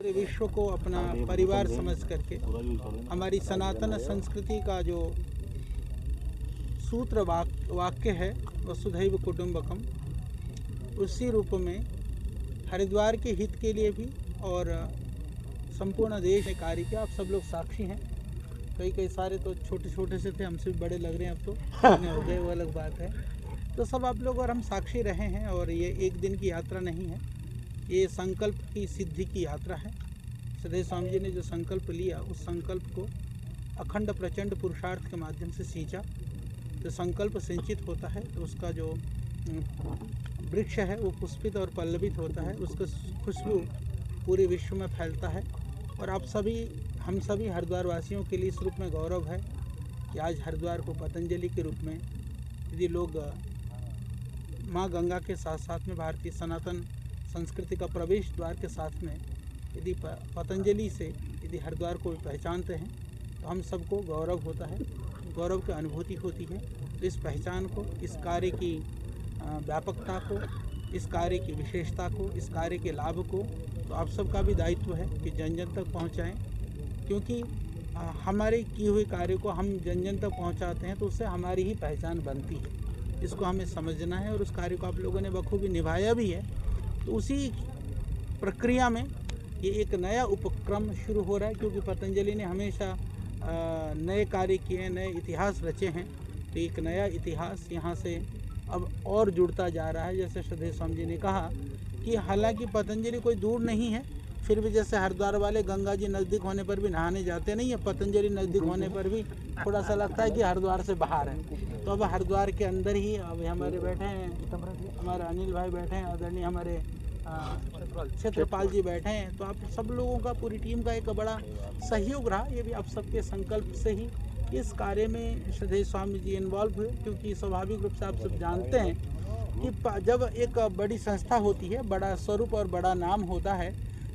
पूरे विश्व को अपना परिवार समझ करके हमारी सनातन संस्कृति का जो सूत्र वाक्य है वसुधैव कुटुंबकम, उसी रूप में हरिद्वार के हित के लिए भी और संपूर्ण देश में कार्य किया। आप सब लोग साक्षी हैं। कई सारे तो छोटे छोटे से थे, हमसे भी बड़े लग रहे हैं, अब तो इतने हो गए, वो अलग बात है। तो सब आप लोग और हम साक्षी रहे हैं। और ये एक दिन की यात्रा नहीं है, ये संकल्प की सिद्धि की यात्रा है। सदैव स्वामी जी ने जो संकल्प लिया, उस संकल्प को अखंड प्रचंड पुरुषार्थ के माध्यम से सींचा। तो संकल्प सिंचित होता है तो उसका जो वृक्ष है वो पुष्पित और पल्लवित होता है, उसका खुशबू पूरे विश्व में फैलता है। और आप सभी, हम सभी हरिद्वार वासियों के लिए इस रूप में गौरव है कि आज हरिद्वार को पतंजलि के रूप में यदि लोग माँ गंगा के साथ साथ में भारतीय सनातन संस्कृति का प्रवेश द्वार के साथ में यदि पतंजलि से यदि हरिद्वार को पहचानते हैं तो हम सबको गौरव होता है, गौरव की अनुभूति होती है। तो इस पहचान को, इस कार्य की व्यापकता को, इस कार्य की विशेषता को, इस कार्य के लाभ को तो आप सबका भी दायित्व है कि जन जन तक पहुँचाएँ। क्योंकि हमारे किए हुए कार्य को हम जन जन तक पहुँचाते हैं तो उससे हमारी ही पहचान बनती है। इसको हमें समझना है और उस कार्य को आप लोगों ने बखूबी निभाया भी है। तो उसी प्रक्रिया में ये एक नया उपक्रम शुरू हो रहा है, क्योंकि पतंजलि ने हमेशा नए कार्य किए, नए इतिहास रचे हैं। तो एक नया इतिहास यहाँ से अब और जुड़ता जा रहा है। जैसे सदैव स्वामी जी ने कहा कि हालांकि पतंजलि कोई दूर नहीं है, फिर भी जैसे हरिद्वार वाले गंगा जी नज़दीक होने पर भी नहाने जाते नहीं है, पतंजलि नज़दीक होने पर भी थोड़ा सा लगता है कि हरिद्वार से बाहर है। तो अब हरिद्वार के अंदर ही अब हमारे बैठे हैं, हमारे अनिल भाई बैठे हैं, आदरणीय हमारे क्षेत्रपाल जी बैठे हैं। तो आप सब लोगों का, पूरी टीम का एक बड़ा सहयोग रहा। ये भी आप सबके संकल्प से ही इस कार्य में सदैव स्वामी जी इन्वॉल्व हुए। क्योंकि स्वाभाविक रूप से आप सब जानते हैं कि जब एक बड़ी संस्था होती है, बड़ा स्वरूप और बड़ा नाम होता है,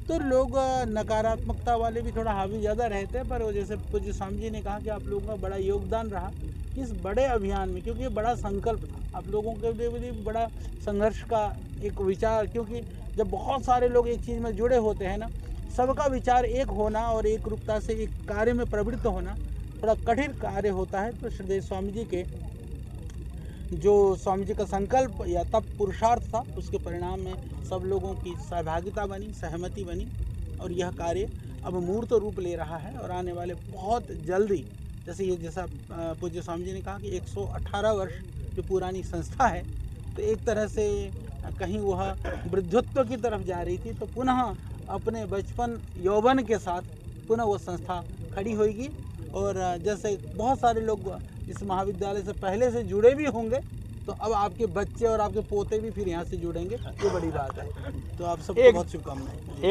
तो लोग नकारात्मकता वाले भी थोड़ा हावी ज़्यादा रहते हैं। पर जैसे पूज्य स्वामी जी ने कहा कि आप लोगों का बड़ा योगदान रहा इस बड़े अभियान में, क्योंकि ये बड़ा संकल्प था आप लोगों के लिए भी, बड़ा संघर्ष का एक विचार। क्योंकि जब बहुत सारे लोग एक चीज़ में जुड़े होते हैं ना, सबका विचार एक होना और एक रूपता से एक कार्य में प्रवृत्त होना बड़ा कठिन कार्य होता है। तो सदैव स्वामी जी के जो स्वामी जी का संकल्प या तप पुरुषार्थ था, उसके परिणाम में सब लोगों की सहभागिता बनी, सहमति बनी और यह कार्य अब मूर्त रूप ले रहा है। और आने वाले बहुत जल्दी, जैसा पूज्य स्वामी जी ने कहा कि 118 वर्ष जो पुरानी संस्था है, तो एक तरह से कहीं वह वृद्धत्व की तरफ जा रही थी, तो पुनः अपने बचपन यौवन के साथ पुनः वो संस्था खड़ी होगी। और जैसे बहुत सारे लोग इस महाविद्यालय से पहले से जुड़े भी होंगे, तो अब आपके बच्चे और आपके पोते भी फिर यहाँ से जुड़ेंगे, ये बड़ी बात है। तो आप सबको बहुत शुभकामनाएं।